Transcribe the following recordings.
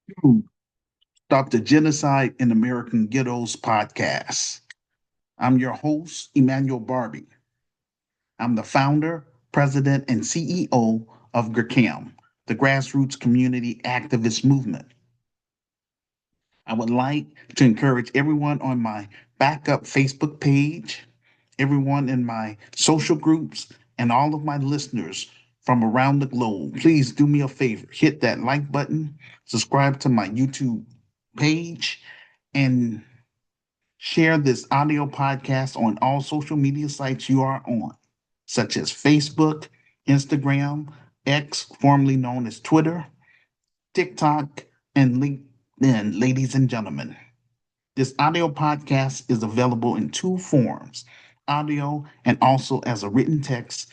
to Stop the Genocide in American Ghettos podcast. I'm your host, Emmanuel Barbee. I'm the founder, president, and CEO of GRCAM, the Grassroots Community Activist Movement. I would like to encourage everyone on my backup Facebook page, everyone in my social groups, and all of my listeners from around the globe. Please do me a favor, hit that like button, subscribe to my YouTube page, and share this audio podcast on all social media sites you are on, such as Facebook, Instagram, X, formerly known as Twitter, TikTok, and LinkedIn, ladies and gentlemen. This audio podcast is available in two forms, audio and also as a written text,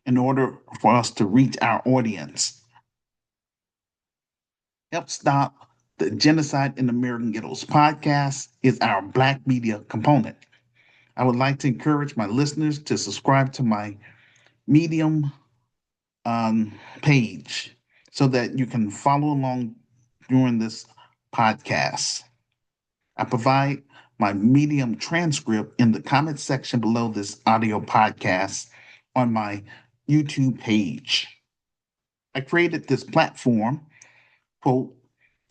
in order for us to reach our audience. Help Stop the Genocide in American Ghettos podcast is our Black media component. I would like to encourage my listeners to subscribe to my Medium page so that you can follow along during this podcast. I provide my Medium transcript in the comment section below this audio podcast on my YouTube page. I created this platform, quote,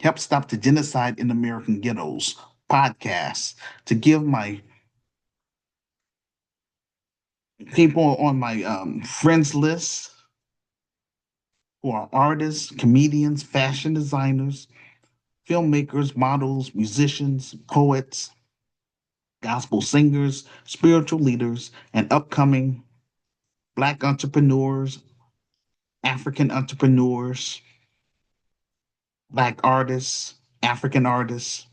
Help Stop the Genocide in American Ghettos podcast, to give my people on my friends list who are artists, comedians, fashion designers, filmmakers, models, musicians, poets, gospel singers, spiritual leaders, and upcoming Black entrepreneurs, African entrepreneurs, Black artists, African artists,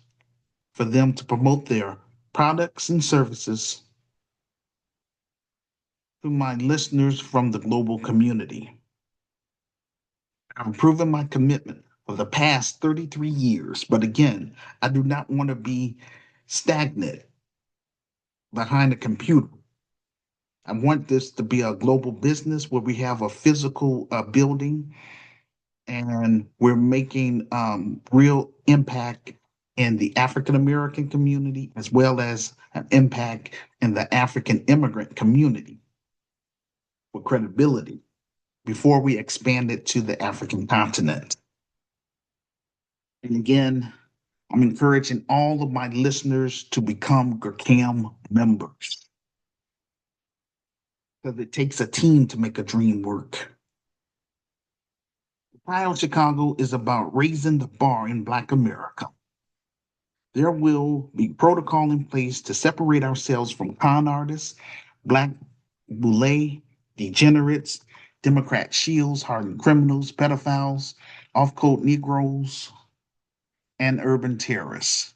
for them to promote their products and services to my listeners from the global community. I've proven my commitment for the past 33 years, but again, I do not want to be stagnant behind a computer. I want this to be a global business where we have a physical building and we're making real impact in the African American community as well as an impact in the African immigrant community with credibility before we expand it to the African continent. And again, I'm encouraging all of my listeners to become GRCAM members because it takes a team to make a dream work. Ohio Chicago is about raising the bar in Black America. There will be protocol in place to separate ourselves from con artists, Black boule, degenerates, Democrat shields, hardened criminals, pedophiles, off-code Negroes, and urban terrorists.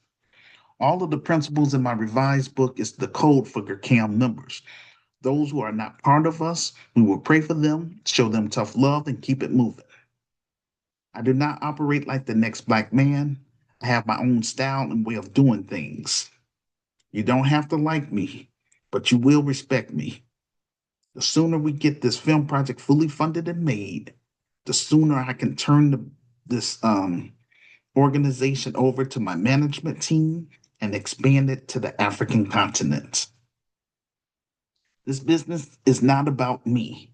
All of the principles in my revised book is the code for GRCAM members. Those who are not part of us, we will pray for them, show them tough love, and keep it moving. I do not operate like the next Black man. I have my own style and way of doing things. You don't have to like me, but you will respect me. The sooner we get this film project fully funded and made, the sooner I can turn this organization over to my management team and expand it to the African continent. This business is not about me.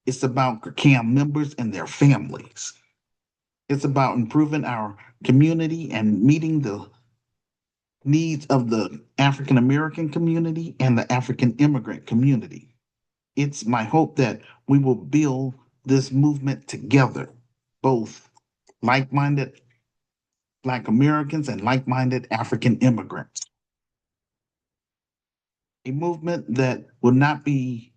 It's about GRCAM members and their families. It's about improving our community and meeting the needs of the African American community and the African immigrant community. It's my hope that we will build this movement together, both like minded Black Americans and like minded African immigrants. A movement that will not be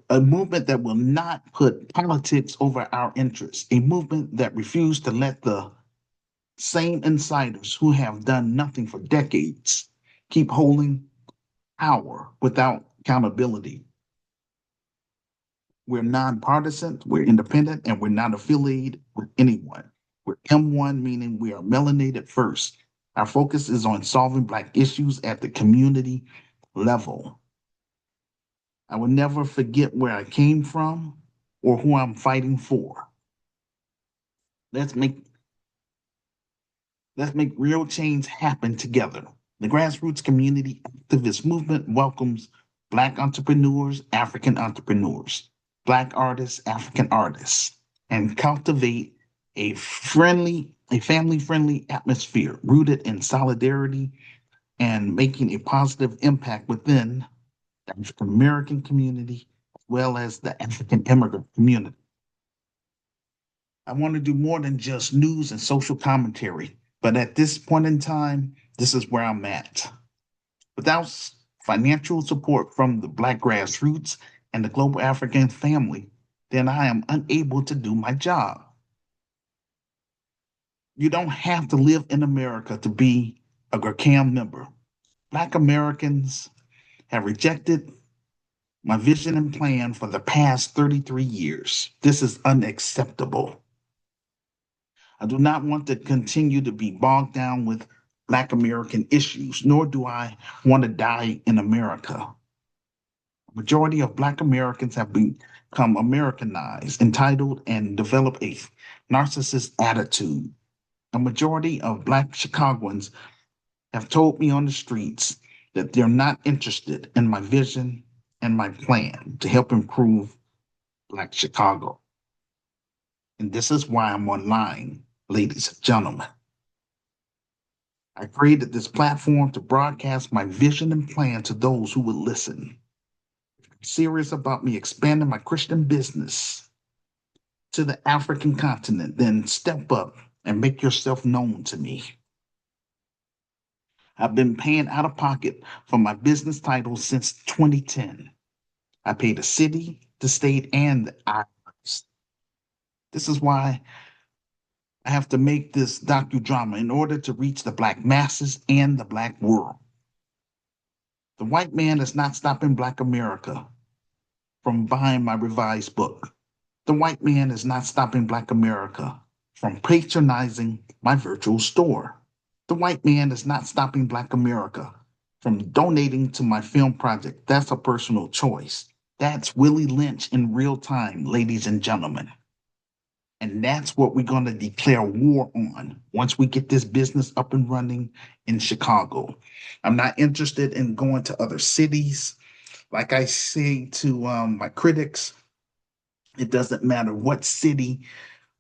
a movement that will not put politics over our interests, a movement that refused to let the same insiders who have done nothing for decades keep holding power without accountability. We're nonpartisan, we're independent, and we're not affiliated with anyone. We're M1, meaning we are melanated first. Our focus is on solving Black issues at the community level. I will never forget where I came from or who I'm fighting for. Let's make Let's make real change happen together. The grassroots community activist movement welcomes Black entrepreneurs, African entrepreneurs, Black artists, African artists, and cultivate a family-friendly atmosphere rooted in solidarity and making a positive impact within the African American community as well as the African immigrant community. I want to do more than just news and social commentary, but at this point in time, this is where I'm at. Without financial support from the Black grassroots and the global African family, then I am unable to do my job. You don't have to live in America to be a GRCAM member. Black Americans have rejected my vision and plan for the past 33 years. This is unacceptable. I do not want to continue to be bogged down with Black American issues, nor do I want to die in America. The majority of Black Americans have become Americanized, entitled, and develop a narcissist attitude. A majority of Black Chicagoans have told me on the streets that they're not interested in my vision and my plan to help improve Black Chicago. And this is why I'm online, ladies and gentlemen. I created this platform to broadcast my vision and plan to those who would listen. If you're serious about me expanding my Christian business to the African continent, then step up and make yourself known to me. I've been paying out of pocket for my business title since 2010. I pay the city, the state, and the IRS. This is why I have to make this docudrama in order to reach the Black masses and the Black world. The white man is not stopping Black America from buying my revised book. The white man is not stopping Black America from patronizing my virtual store. The white man is not stopping Black America from donating to my film project. That's a personal choice. That's Willie Lynch in real time, ladies and gentlemen. And that's what we're going to declare war on once we get this business up and running in Chicago. I'm not interested in going to other cities. Like I say to my critics, it doesn't matter what city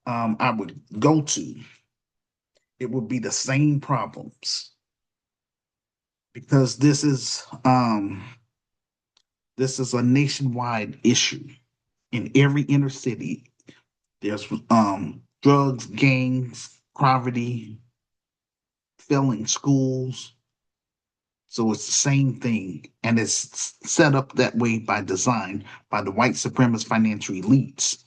I would go to, it would be the same problems because this is a nationwide issue. In every inner city, there's drugs, gangs, poverty, failing schools. So it's the same thing, and it's set up that way by design by the white supremacist financial elites.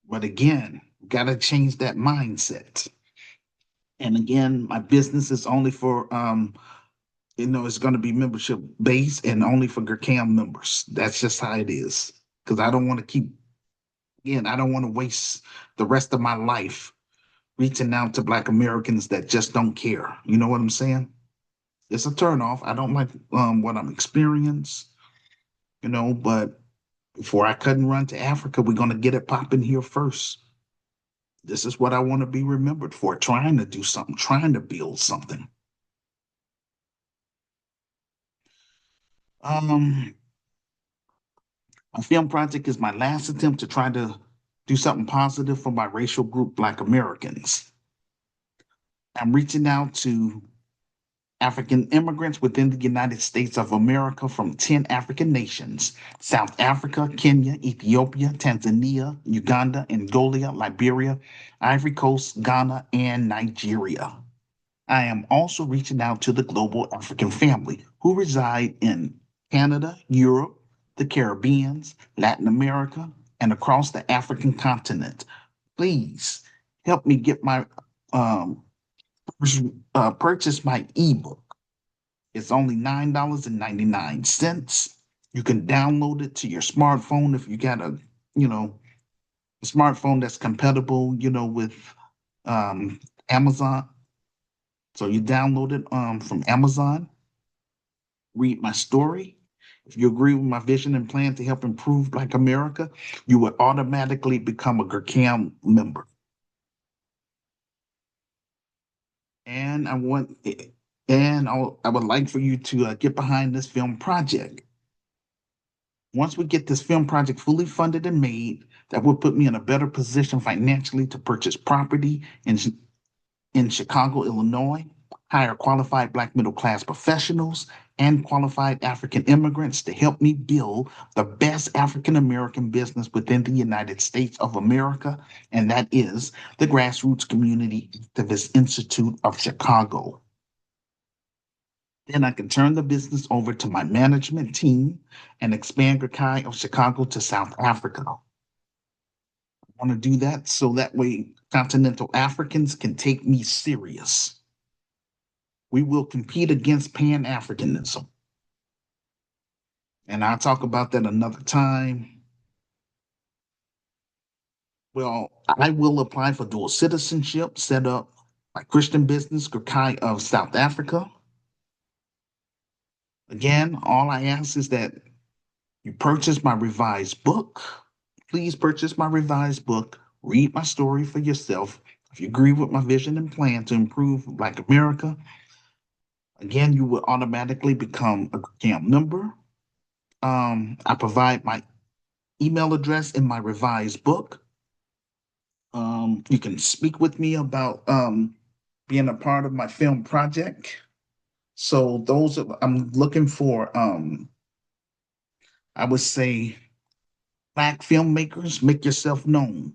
But again, got to change that mindset. And again, my business is only for it's going to be membership based and only for GRCAM members. That's just how it is. Because I don't want to I don't want to waste the rest of my life reaching out to Black Americans that just don't care. You know what I'm saying? It's a turnoff. I don't like what I'm experiencing, but before I cut and run to Africa, we're going to get it popping here first. This is what I want to be remembered for, trying to do something, trying to build something. My film project is my last attempt to try to do something positive for my racial group, Black Americans. I'm reaching out to African immigrants within the United States of America from 10 African nations: South Africa, Kenya, Ethiopia, Tanzania, Uganda, Angola, Liberia, Ivory Coast, Ghana, and Nigeria. I am also reaching out to the global African family who reside in Canada, Europe, the Caribbean, Latin America, and across the African continent. Please help me get my purchase my ebook. It's only $9.99. You can download it to your smartphone if you got a smartphone that's compatible, with Amazon. So you download it from Amazon, read my story. If you agree with my vision and plan to help improve Black America, you would automatically become a GRCAM member. And I would like for you to get behind this film project. Once we get this film project fully funded and made, that will put me in a better position financially to purchase property in Chicago, Illinois, hire qualified Black middle class professionals and qualified African immigrants to help me build the best African American business within the United States of America, and that is the Grassroots Community Activist Institute of Chicago. Then I can turn the business over to my management team and expand Gakai of Chicago to South Africa. I want to do that so that way continental Africans can take me serious. We will compete against Pan Africanism. And I'll talk about that another time. Well, I will apply for dual citizenship set up by Christian business Gakai of South Africa. Again, all I ask is that you purchase my revised book. Please purchase my revised book. Read my story for yourself. If you agree with my vision and plan to improve Black America, again, you will automatically become a CAM member. I provide my email address in my revised book. You can speak with me about being a part of my film project. So I'm looking for, I would say, Black filmmakers, make yourself known.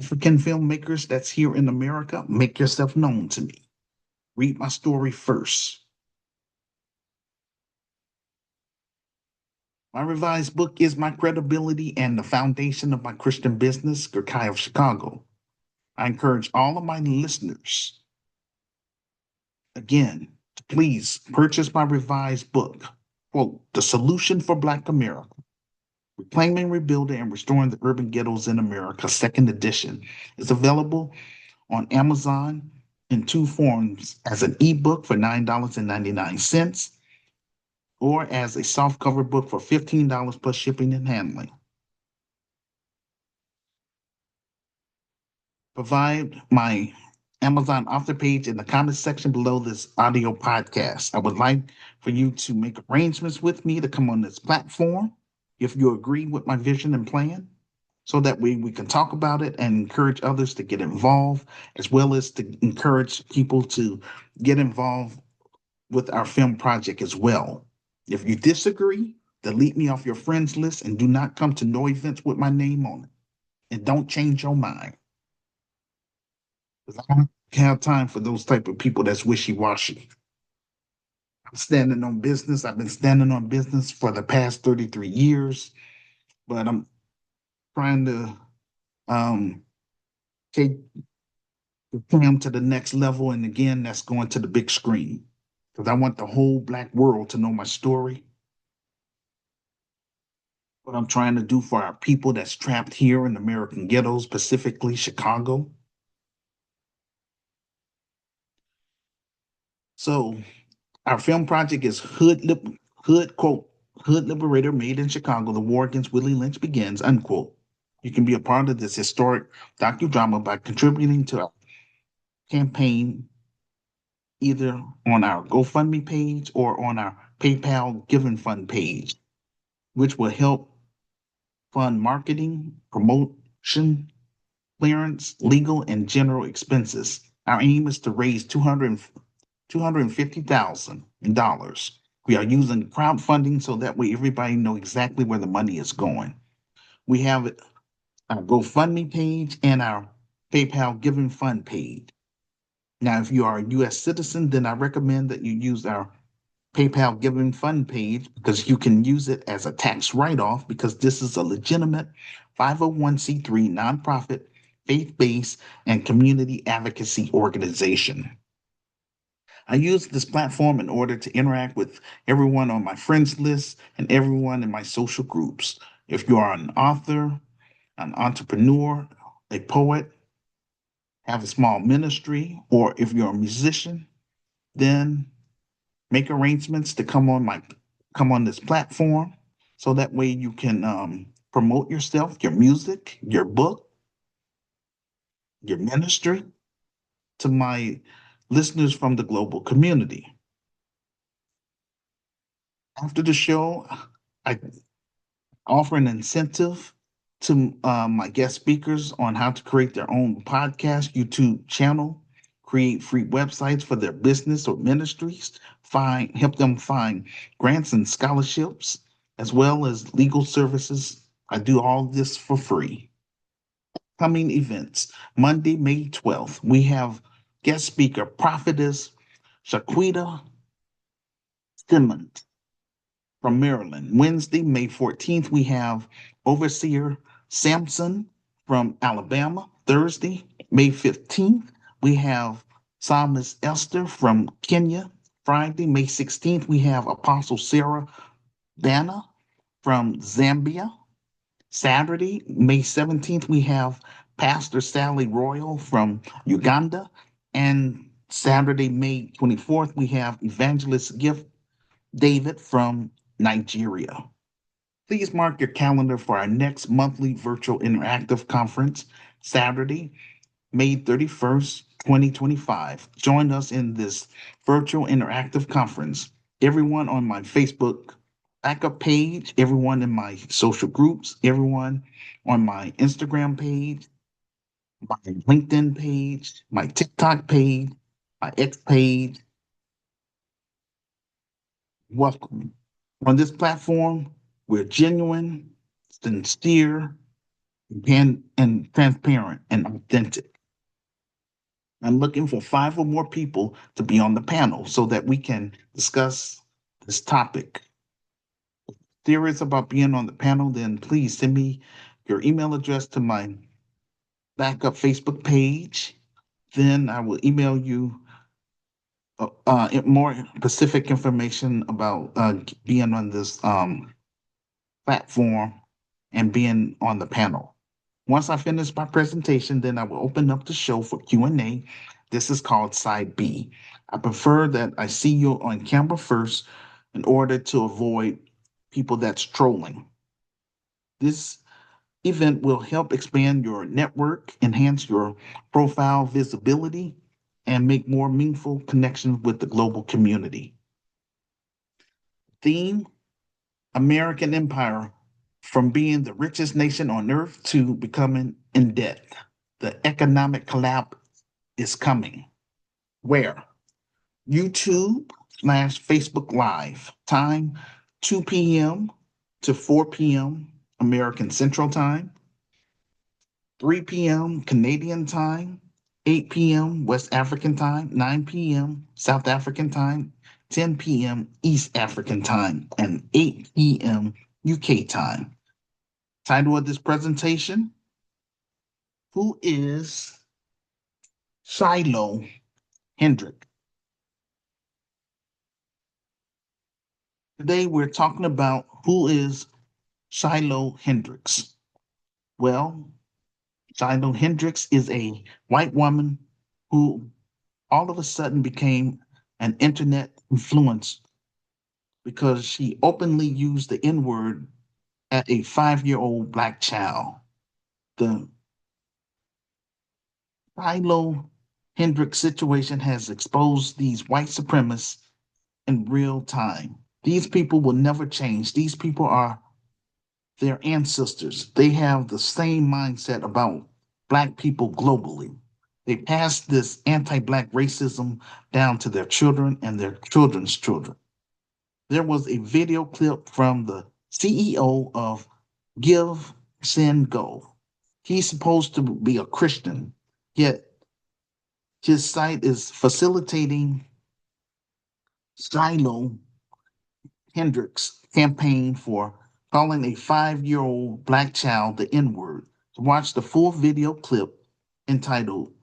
African filmmakers that's here in America, make yourself known to me. Read my story first. My revised book is my credibility and the foundation of my Christian business, Gurkai of Chicago. I encourage all of my listeners, again, to please purchase my revised book, quote, The Solution for Black America, Reclaiming, Rebuilding, and Restoring the Urban Ghettos in America, second edition. It's available on Amazon in two forms as an ebook for $9.99 or as a softcover book for $15 plus shipping and handling. Provide my Amazon author page in the comment section below this audio podcast. I would like for you to make arrangements with me to come on this platform if you agree with my vision and plan, so that we can talk about it and encourage others to get involved, as well as to encourage people to get involved with our film project as well. If you disagree, delete me off your friends list and do not come to no events with my name on it. And don't change your mind. Because I don't have time for those type of people that's wishy-washy. I'm standing on business. I've been standing on business for the past 33 years, but I'm trying to um, take the film to the next level. And again, that's going to the big screen because I want the whole Black world to know my story. What I'm trying to do for our people that's trapped here in American ghettos, specifically Chicago. So our film project is Hood quote Hood Liberator Made in Chicago. The war against Willie Lynch begins unquote. You can be a part of this historic docudrama by contributing to our campaign either on our GoFundMe page or on our PayPal Giving Fund page, which will help fund marketing, promotion, clearance, legal, and general expenses. Our aim is to raise $250,000. We are using crowdfunding so that way everybody know exactly where the money is going. We have our GoFundMe page and our PayPal Giving Fund page. Now, if you are a U.S. citizen, then I recommend that you use our PayPal Giving Fund page because you can use it as a tax write-off because this is a legitimate 501c3 nonprofit, faith-based, and community advocacy organization. I use this platform in order to interact with everyone on my friends list and everyone in my social groups. If you are an author, an entrepreneur, a poet, have a small ministry, or if you're a musician, then make arrangements to come on this platform so that way you can promote yourself, your music, your book, your ministry to my listeners from the global community. After the show, I offer an incentive to my guest speakers on how to create their own podcast, YouTube channel, create free websites for their business or ministries, help them find grants and scholarships, as well as legal services. I do all this for free. Coming events Monday, May 12th, we have guest speaker prophetess Shaquita Simmons from Maryland. Wednesday, May 14th, we have Overseer Sampson from Alabama. Thursday, May 15th, we have Psalmist Esther from Kenya. Friday, May 16th, we have Apostle Sarah Dana from Zambia. Saturday, May 17th, we have Pastor Sally Royal from Uganda. And Saturday, May 24th, we have Evangelist Gift David from Nigeria. Please mark your calendar for our next monthly virtual interactive conference, Saturday, May 31st, 2025. Join us in this virtual interactive conference. Everyone on my Facebook backup page, everyone in my social groups, everyone on my Instagram page, my LinkedIn page, my TikTok page, my X page. Welcome. On this platform, we're genuine, sincere, and transparent and authentic. I'm looking for 5 or more people to be on the panel so that we can discuss this topic. If you're serious about being on the panel, then please send me your email address to my backup Facebook page. Then I will email you more specific information about being on this platform and being on the panel. Once I finish my presentation, then I will open up the show for Q&A. This is called Side B. I prefer that I see you on camera first in order to avoid people that's trolling. This event will help expand your network, enhance your profile visibility, and make more meaningful connections with the global community. Theme: American Empire, from being the richest nation on earth to becoming in debt. The economic collapse is coming. Where? YouTube/Facebook Live. Time 2 p.m. to 4 p.m. American Central Time, 3 p.m. Canadian Time, 8 p.m. West African Time, 9 p.m. South African Time, 10 p.m. East African Time, and 8 p.m. UK Time. Title of this presentation: Who is Shiloh Hendrix? Today we're talking about who is Shiloh Hendrix. Well, Shiloh Hendrix is a white woman who all of a sudden became an internet influencer because she openly used the N word at a 5-year-old Black child. The Shiloh Hendrix situation has exposed these white supremacists in real time. These people will never change. These people are their ancestors. They have the same mindset about Black people globally. They pass this anti Black racism down to their children and their children's children. There was a video clip from the CEO of Give, Send, Go. He's supposed to be a Christian, yet his site is facilitating Shiloh Hendrix campaign for calling a 5-year-old Black child the N word. To watch the full video clip entitled,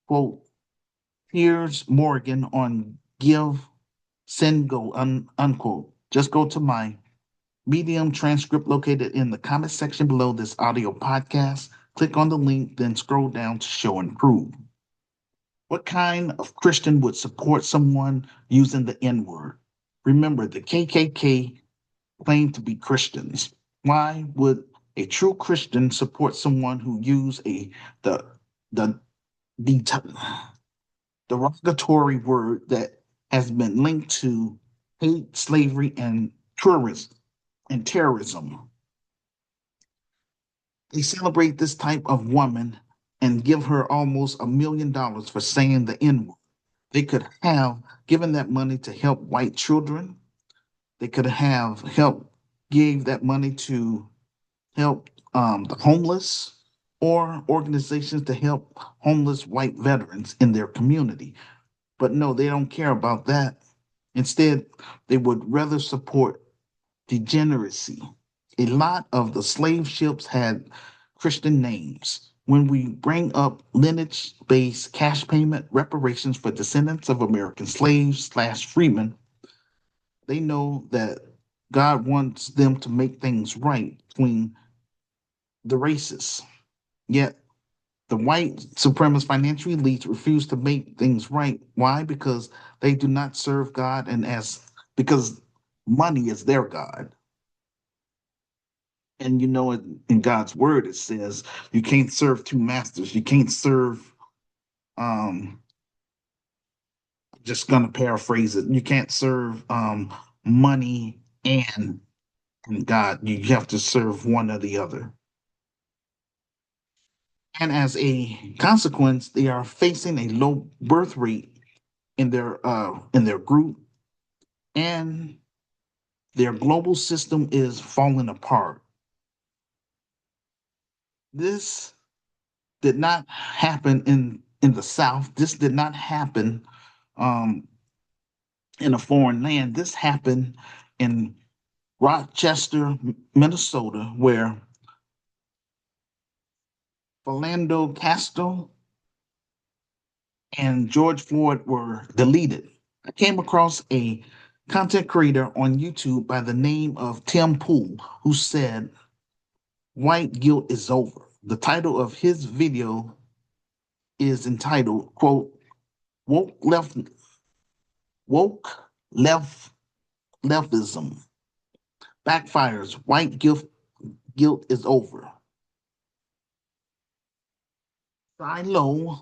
quote, Piers Morgan on Give, Send, Go, unquote. Just go to my Medium transcript located in the comment section below this audio podcast. Click on the link, then scroll down to show and prove. What kind of Christian would support someone using the N word? Remember, the KKK claim to be Christians. Why would a true Christian support someone who use the the the derogatory word that has been linked to hate, slavery, and tourism and terrorism. They celebrate this type of woman and give her almost $1 million for saying the N word. They could have given that money to help white children. They could have helped, gave that money to help the homeless or organizations to help homeless white veterans in their community. But no, they don't care about that. Instead, they would rather support degeneracy. A lot of the slave ships had Christian names. When we bring up lineage based cash payment reparations for descendants of American slaves slash freemen, they know that God wants them to make things right between the races. Yet the white supremacist financial elites refuse to make things right. Why? Because they do not serve God and as because money is their God. And in God's word, it says you can't serve two masters. You can't serve, um, just going to paraphrase it, you can't serve money and God. You have to serve one or the other. And as a consequence, they are facing a low birth rate in their group, and their global system is falling apart. This did not happen in the South. This did not happen um, in a foreign land. This happened in Rochester, Minnesota, where Philando Castile and George Floyd were deleted. I came across a content creator on YouTube by the name of Tim Pool who said, "White guilt is over." The title of his video is entitled, quote, "Woke left woke left leftism backfires. White guilt is over." Shiloh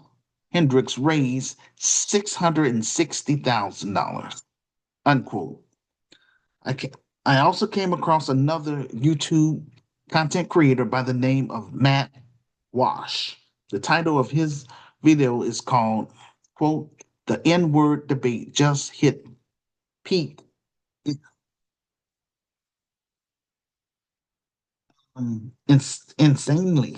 Hendrix raised $660,000. Unquote. I ca- I also came across another YouTube content creator by the name of Matt Wash. The title of his video is called, quote, "The N-word debate just hit peak insanely,"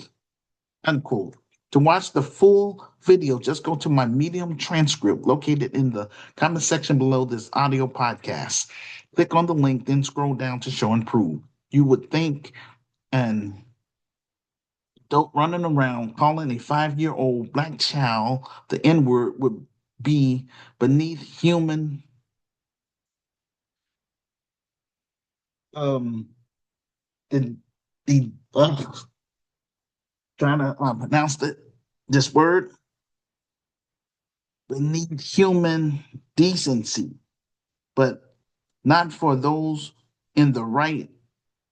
unquote. To watch the full video, just go to my Medium transcript located in the comment section below this audio podcast. Click on the link, then scroll down to show and prove. You would think an adult running around calling a 5-year-old black child the N word would be beneath human, um, the, the trying to pronounce this word, beneath human decency, but not for those in the right,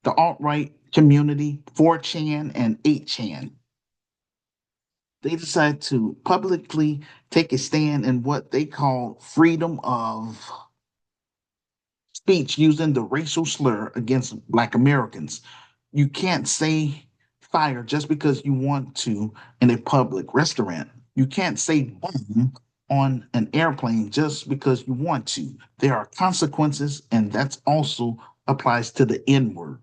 the alt-right community, 4chan and 8chan. They decide to publicly take a stand in what they call freedom of speech using the racial slur against Black Americans. You can't say fire just because you want to in a public restaurant. You can't say boom on an airplane just because you want to. There are consequences, and that's also applies to the N word.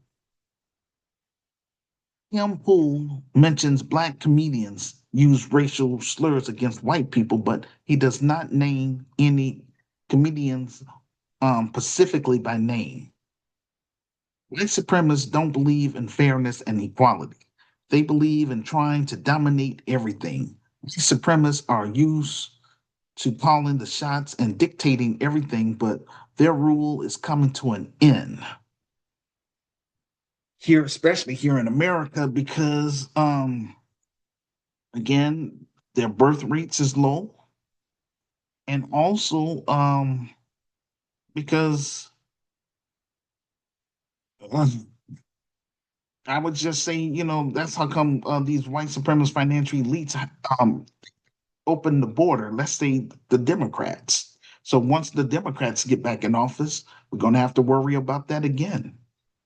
Kim Poole mentions Black comedians use racial slurs against white people, but he does not name any comedians specifically by name. White supremacists don't believe in fairness and equality. They believe in trying to dominate everything. White supremacists are used to calling the shots and dictating everything, but their rule is coming to an end here, especially here in America, because again, their birth rates is low, and also because uh, I would just say, that's how come these white supremacist financial elites um, open the border. Let's say the Democrats. So once the Democrats get back in office, we're going to have to worry about that again.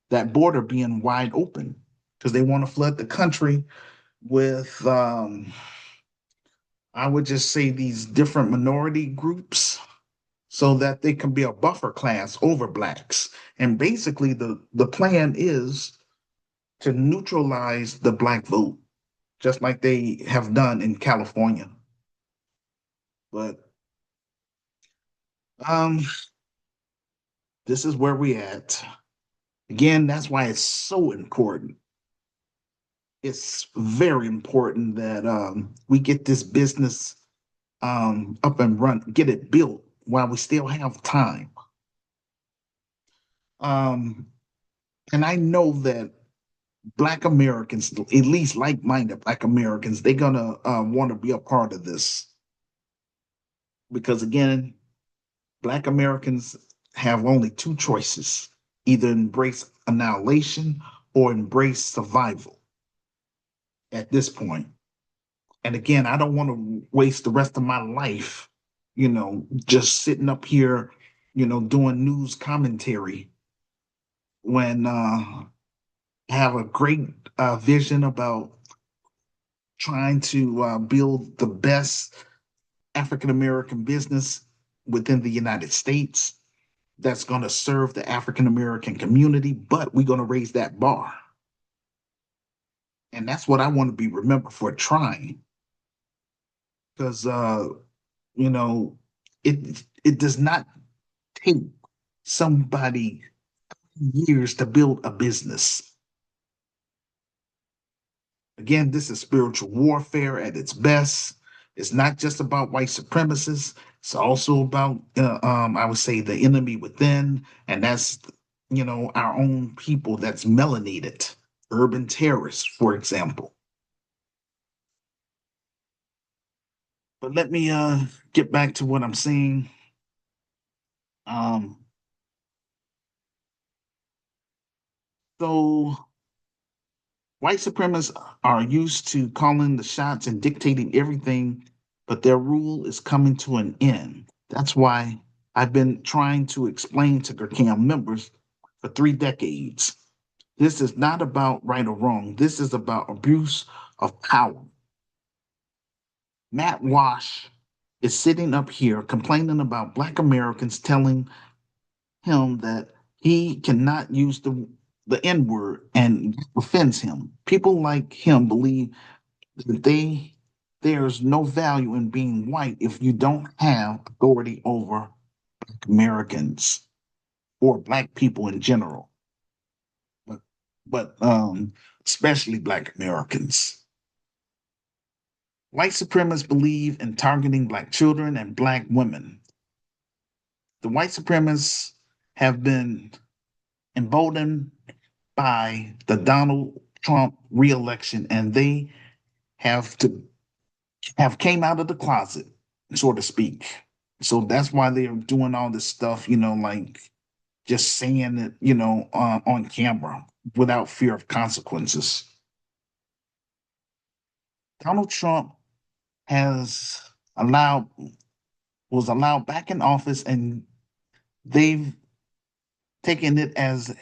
That border being wide open because they want to flood the country with, I would just say, these different minority groups so that they can be a buffer class over blacks. And basically, the plan is to neutralize the black vote, just like they have done in California. But um, this is where we at. Again, that's why it's so important. It's very important that we get this business up and run, get it built while we still have time. Um, and I know that Black Americans, at least like-minded Black Americans, they're gonna want to be a part of this because again, Black Americans have only two choices: either embrace annihilation or embrace survival at this point. And again, I don't want to waste the rest of my life, just sitting up here, doing news commentary when I have a great vision about trying to build the best African American business within the United States that's going to serve the African American community, but we're going to raise that bar. And that's what I want to be remembered for trying. Because, you know, it does not take somebody years to build a business. Again, this is spiritual warfare at its best. It's not just about white supremacists. It's also about, I would say, the enemy within, and that's, our own people that's melanated, urban terrorists, for example. But let me get back to what I'm saying. Um, so white supremacists are used to calling the shots and dictating everything, but their rule is coming to an end. That's why I've been trying to explain to GERCAM members for 3 decades. This is not about right or wrong. This is about abuse of power. Matt Walsh is sitting up here complaining about Black Americans telling him that he cannot use the N word and offends him. People like him believe that there's no value in being white if you don't have authority over Black Americans or Black people in general, but but especially Black Americans. White supremacists believe in targeting Black children and Black women. The white supremacists have been emboldened by the Donald Trump reelection, and they have came out of the closet, so to speak. So that's why they're doing all this stuff, like just saying it, on camera without fear of consequences. Donald Trump has allowed was allowed back in office, and they've taken it as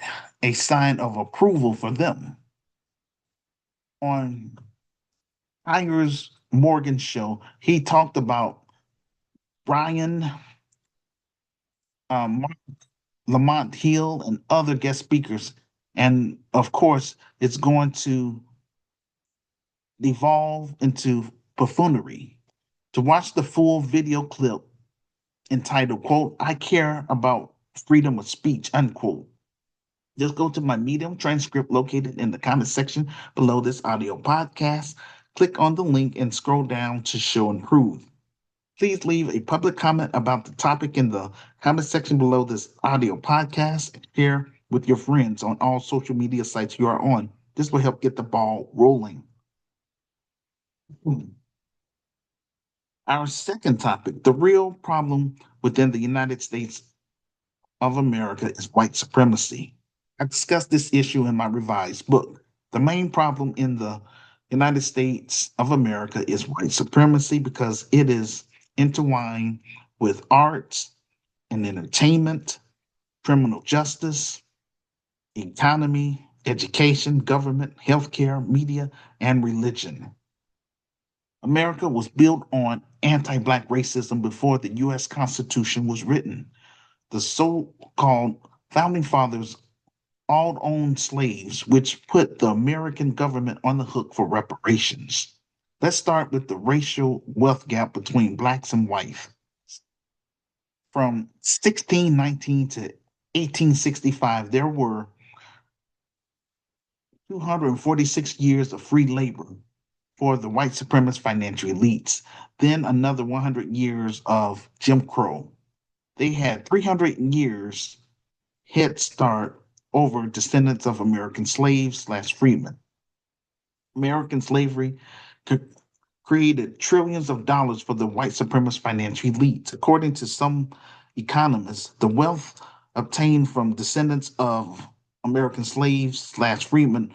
a sign of approval for them. On Piers Morgan show, he talked about Brian Mark Lamont Hill and other guest speakers. And of course, it's going to devolve into buffoonery. To watch the full video clip entitled, quote, I care about freedom of speech, unquote. Just go to my Medium transcript located in the comment section below this audio podcast. Click on the link and scroll down to show and prove. Please leave a public comment about the topic in the comment section below this audio podcast and share with your friends on all social media sites you are on. This will help get the ball rolling. Our second topic, the real problem within the United States of America is white supremacy. I discussed this issue in my revised book. The main problem in the United States of America is white supremacy because it is intertwined with arts and entertainment, criminal justice, economy, education, government, healthcare, media, and religion. America was built on anti Black racism before the US Constitution was written. The so called founding fathers all owned slaves, which put the American government on the hook for reparations. Let's start with the racial wealth gap between blacks and whites. From 1619 to 1865, there were 246 years of free labor for the white supremacist financial elites, then another 100 years of Jim Crow. They had 300 years head start over descendants of American slaves slash freedmen. American slavery created trillions of dollars for the white supremacist financial elites. According to some economists, the wealth obtained from descendants of American slaves slash freedmen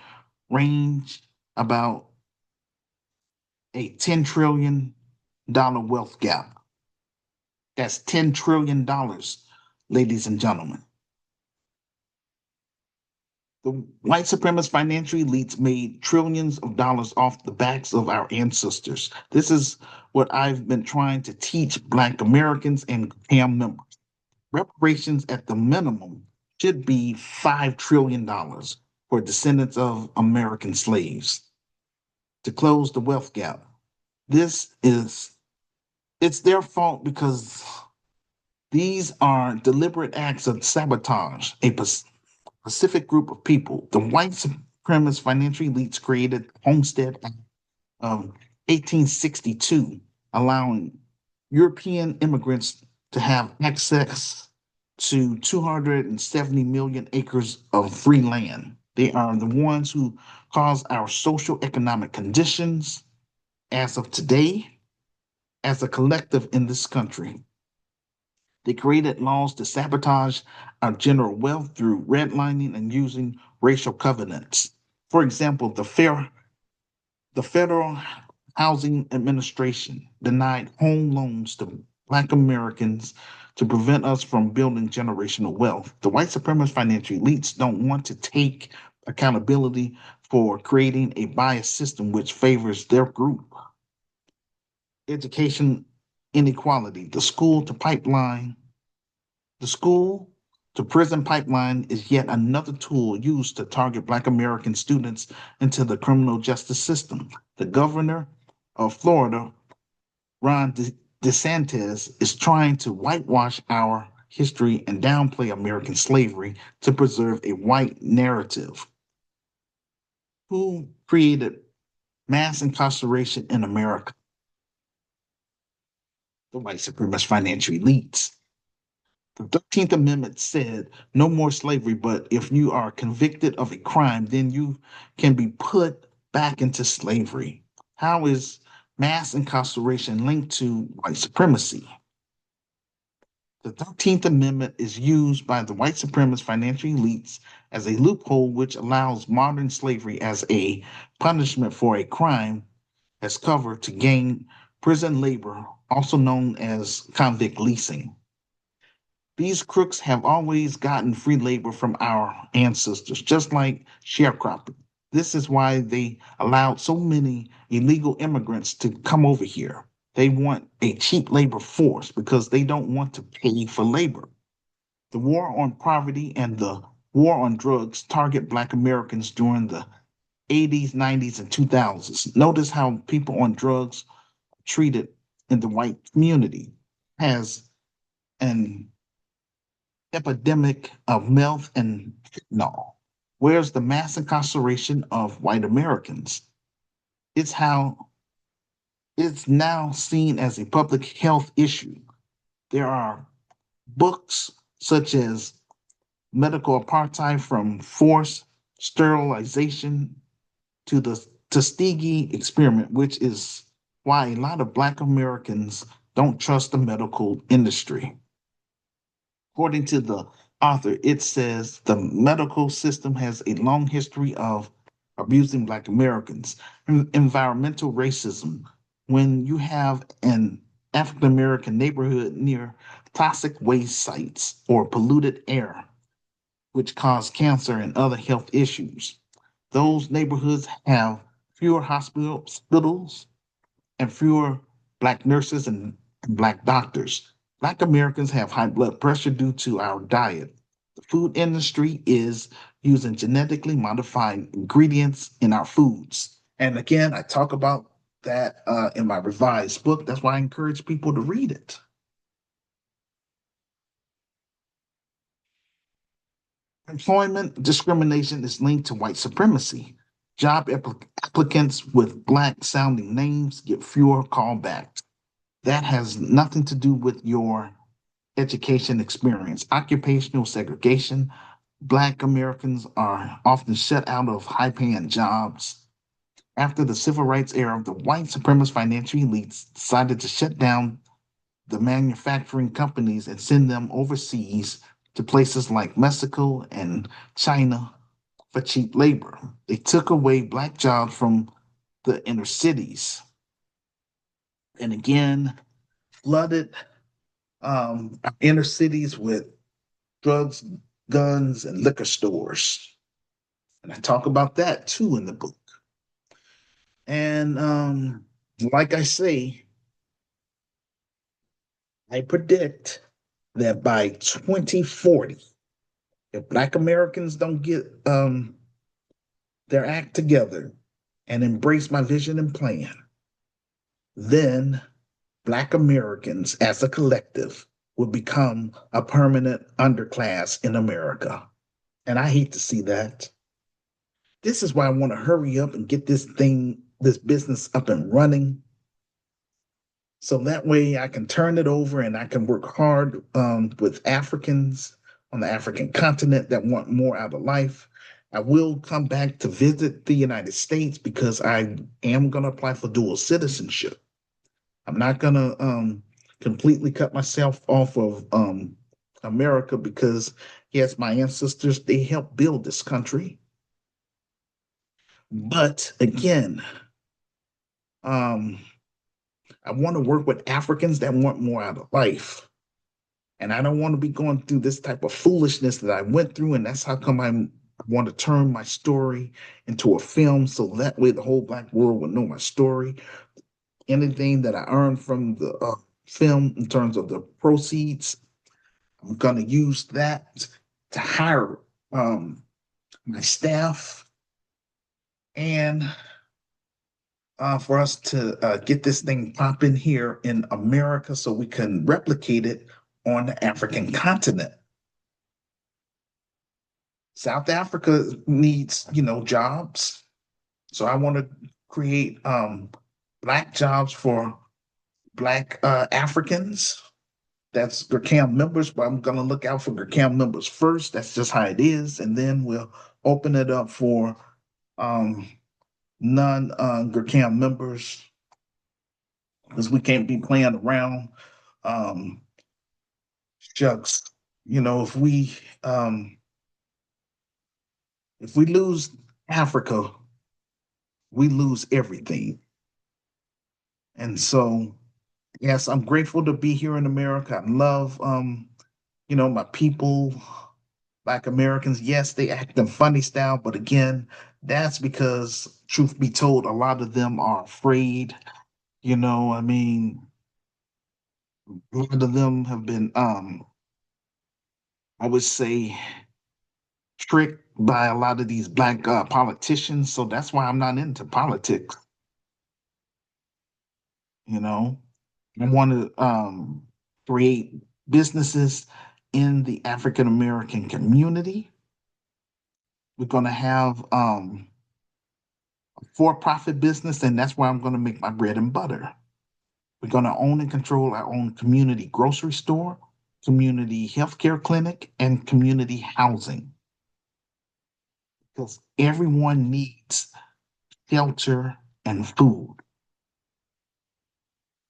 range about a $10 trillion wealth gap. That's $10 trillion, ladies and gentlemen. The white supremacist financial elites made trillions of dollars off the backs of our ancestors. This is what I've been trying to teach Black Americans and CAM members. Reparations at the minimum should be $5 trillion for descendants of American slaves to close the wealth gap. This is, it's their fault because these are deliberate acts of sabotage, a specific group of people. The white supremacist financial elites created Homestead Act of 1862, allowing European immigrants to have access to 270 million acres of free land. They are the ones who cause our social economic conditions as of today, as a collective in this country. They created laws to sabotage our general wealth through redlining and using racial covenants. For example, the Federal Housing Administration denied home loans to Black Americans to prevent us from building generational wealth. The white supremacist financial elites don't want to take accountability for creating a biased system which favors their group. Education inequality. The school to prison pipeline is yet another tool used to target Black American students into the criminal justice system. The governor of Florida, Ron DeSantis, is trying to whitewash our history and downplay American slavery to preserve a white narrative. Who created mass incarceration in America? The white supremacist financial elites. The 13th Amendment said no more slavery, but if you are convicted of a crime, then you can be put back into slavery. How is mass incarceration linked to white supremacy? The 13th Amendment is used by the white supremacist financial elites as a loophole which allows modern slavery as a punishment for a crime as cover to gain prison labor, also known as convict leasing. These crooks have always gotten free labor from our ancestors, just like sharecropping. This is why they allowed so many illegal immigrants to come over here. They want a cheap labor force because they don't want to pay for labor. The war on poverty and the war on drugs target Black Americans during the 80s, 90s, and 2000s. Notice how people on drugs are treated in the white community as an epidemic of meth and fentanyl. Where's the mass incarceration of white Americans? It's how it's now seen as a public health issue. There are books such as Medical Apartheid from Forced Sterilization to the Tuskegee Experiment, which is why a lot of Black Americans don't trust the medical industry. According to the author, it says the medical system has a long history of abusing Black Americans. Environmental racism. When you have an African American neighborhood near toxic waste sites or polluted air, which cause cancer and other health issues, those neighborhoods have fewer hospitals and fewer Black nurses and Black doctors. Black Americans have high blood pressure due to our diet. The food industry is using genetically modified ingredients in our foods. And again, I talk about that in my revised book. That's why I encourage people to read it. Employment discrimination is linked to white supremacy. Applicants with Black sounding names get fewer callbacks. That has nothing to do with your education experience. Occupational segregation. Black Americans are often shut out of high paying jobs. After the civil rights era, the white supremacist financial elites decided to shut down the manufacturing companies and send them overseas to places like Mexico and China for cheap labor. They took away Black jobs from the inner cities and again flooded inner cities with drugs, guns, and liquor stores. And I talk about that too in the book. And like I say, I predict that by 2040, if Black Americans don't get their act together and embrace my vision and plan, then Black Americans as a collective will become a permanent underclass in America. And I hate to see that. This is why I want to hurry up and get this business up and running. So that way I can turn it over and I can work hard with Africans on the African continent that want more out of life. I will come back to visit the United States because I am going to apply for dual citizenship. I'm not going to completely cut myself off of America because, yes, my ancestors, they helped build this country. But again, um, I want to work with Africans that want more out of life. And I don't want to be going through this type of foolishness that I went through. And that's how come I want to turn my story into a film so that way the whole Black world will know my story. Anything that I earn from the film in terms of the proceeds, I'm going to use that to hire my staff and for us to get this thing popping here in America so we can replicate it on the African continent. South Africa needs, jobs. So I want to create Black jobs for Black Africans. That's GERCAM members, but I'm going to look out for GERCAM members first. That's just how it is. And then we'll open it up for non-GERCAM members because we can't be playing around. Um, Shucks, um, if we lose Africa, we lose everything. And so, yes, I'm grateful to be here in America. I love, my people, Black Americans. Yes, they act in funny style, but again, that's because, truth be told, a lot of them are afraid. I mean, a lot of them have been, I would say, tricked by a lot of these Black politicians. So that's why I'm not into politics. I want to create businesses in the African American community. We're going to have a for-profit business, and that's where I'm going to make my bread and butter. We're going to own and control our own community grocery store, community healthcare clinic, and community housing. Because everyone needs shelter and food.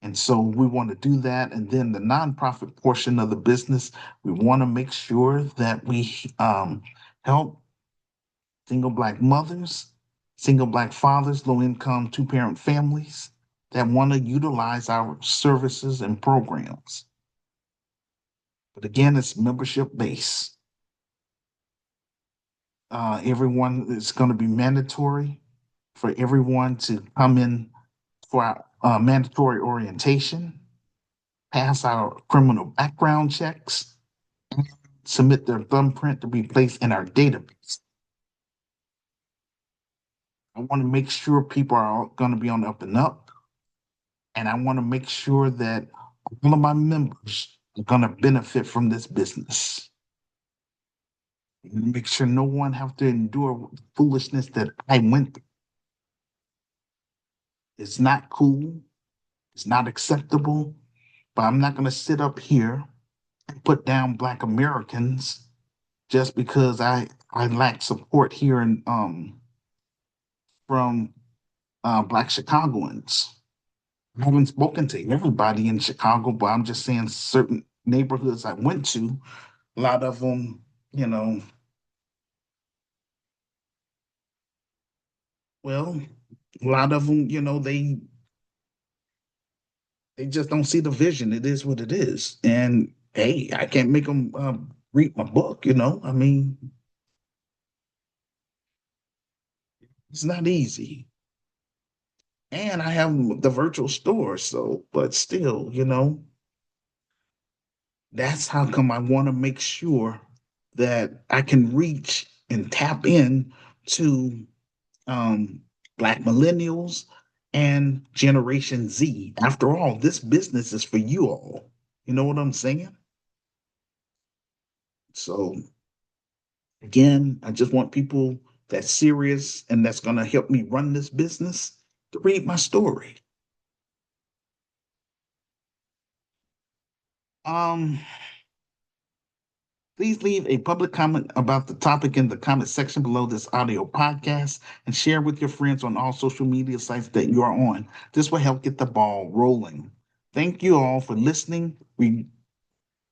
And so we want to do that. And then the nonprofit portion of the business, we want to make sure that we help single Black mothers single Black fathers, low income two parent families that want to utilize our services and programs. But again, it's membership based. Everyone is going to be mandatory for everyone to come in for our mandatory orientation, pass our criminal background checks, submit their thumbprint to be placed in our database. I want to make sure people are going to be on the up and up, and I want to make sure that all of my members are going to benefit from this business. Make sure no one have to endure foolishness that I went through. It's not cool. It's not acceptable. But I'm not going to sit up here and put down Black Americans just because I lack support here in from Black Chicagoans. I haven't spoken to everybody in Chicago, but I'm just saying certain neighborhoods I went to, a lot of them, well, a lot of them, they just don't see the vision. It is what it is, and hey, I can't make them read my book. I mean, it's not easy. And I have the virtual store, so but still, that's how come I want to make sure that I can reach and tap in to um, Black millennials and Generation Z. After all, this business is for you all. You know what I'm saying? So again, I just want people that's serious and that's going to help me run this business to read my story. Um, Please leave a public comment about the topic in the comment section below this audio podcast and share with your friends on all social media sites that you are on. This will help get the ball rolling. Thank you all for listening. We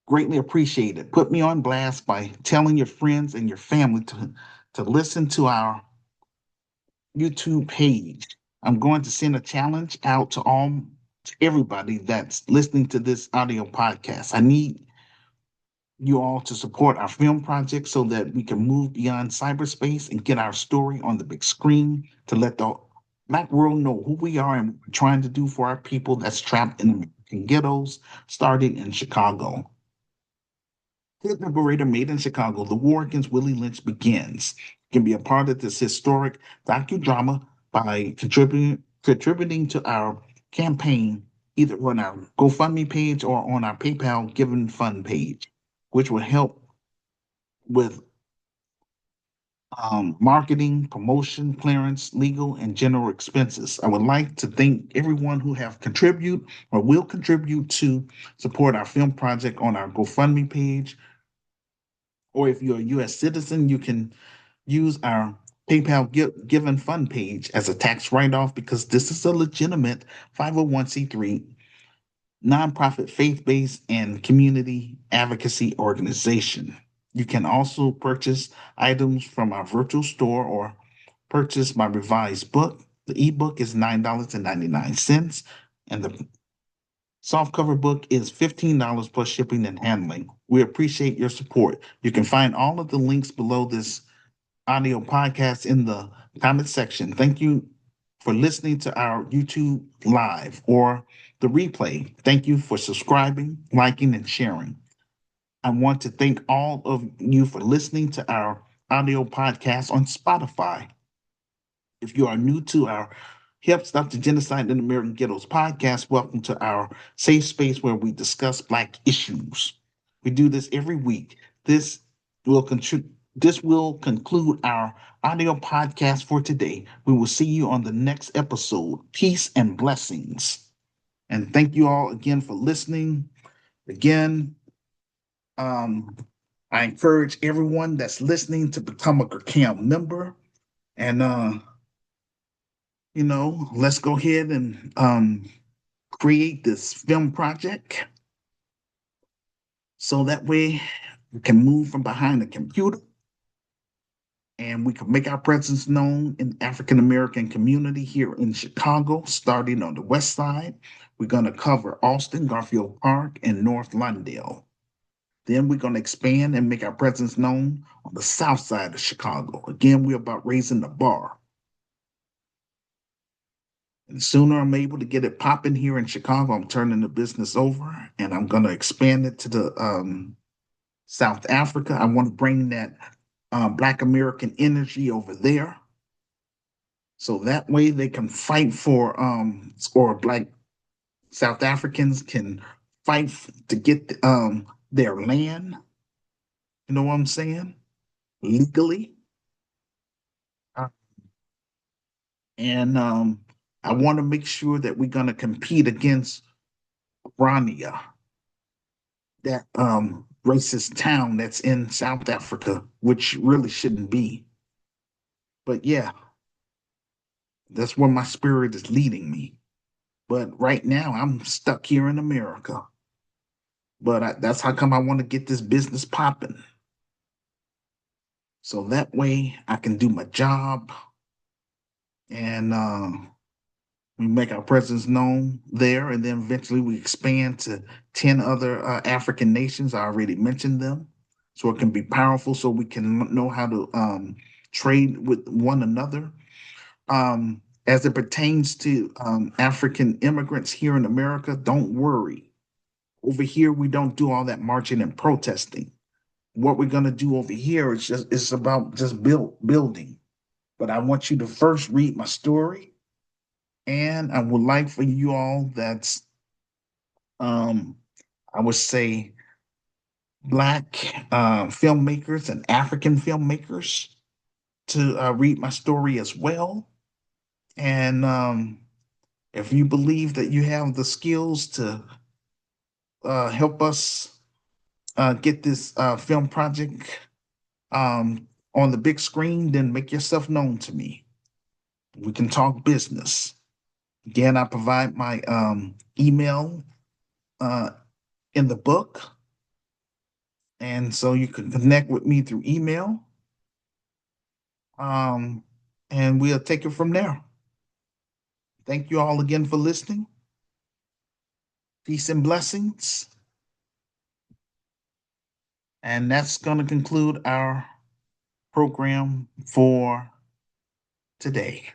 greatly appreciate it. Put me on blast by telling your friends and your family to listen to our YouTube page. I'm going to send a challenge out to everybody that's listening to this audio podcast. I need you all to support our film project so that we can move beyond cyberspace and get our story on the big screen to let the Black world know who we are and what we're trying to do for our people that's trapped in American ghettos, starting in Chicago. Kid Liberator Made in Chicago, The War Against Willie Lynch begins. You can be a part of this historic docudrama by contributing to our campaign either on our GoFundMe page or on our PayPal Given Fund page, which will help with marketing, promotion, clearance, legal, and general expenses. I would like to thank everyone who have contribute or will contribute to support our film project on our GoFundMe page. Or if you're a U.S. citizen, you can use our PayPal Given Fund page as a tax write-off because this is a legitimate 501c3 nonprofit faith-based and community advocacy organization. You can also purchase items from our virtual store or purchase my revised book. The ebook is $9.99, and the softcover book is $15 plus shipping and handling. We appreciate your support. You can find all of the links below this audio podcast in the comment section. Thank you for listening to our YouTube live or the replay. Thank you for subscribing, liking, and sharing. I want to thank all of you for listening to our audio podcast on Spotify. If you are new to our Help Stop the Genocide in American Ghettos podcast, welcome to our safe space where we discuss Black issues. We do this every week. This will conclude our audio podcast for today. We will see you on the next episode. Peace and blessings. And thank you all again for listening. Again, I encourage everyone that's listening to become a GRCAM member. And let's go ahead and create this film project so that way we can move from behind the computer and we can make our presence known in the African American community here in Chicago, starting on the west side. We're going to cover Austin, Garfield Park, and North Lawndale. Then we're going to expand and make our presence known on the south side of Chicago. Again, we're about raising the bar. And the sooner I'm able to get it popping here in Chicago, I'm turning the business over and I'm going to expand it to the South Africa. I want to bring that Black American energy over there. So that way they can fight for, or Black South Africans can fight to get their land. You know what I'm saying? Legally. Uh, And I want to make sure that we're going to compete against Rania, that racist town that's in South Africa, which really shouldn't be. But yeah, that's where my spirit is leading me. But right now, I'm stuck here in America. But that's how come I want to get this business popping. So that way I can do my job and we make our presence known there. And then eventually we expand to 10 other African nations. I already mentioned them. So it can be powerful so we can know how to trade with one another. As it pertains to African immigrants here in America, don't worry. Over here, we don't do all that marching and protesting. What we're going to do over here is just it's about just building. But I want you to first read my story, and I would like for you all that's um, I would say Black filmmakers and African filmmakers to read my story as well. And if you believe that you have the skills to help us get this film project on the big screen, then make yourself known to me. We can talk business. Again, I provide my email uh, in the book. And so you can connect with me through email. Um, and we'll take it from there. Thank you all again for listening. Peace and blessings. And that's going to conclude our program for today.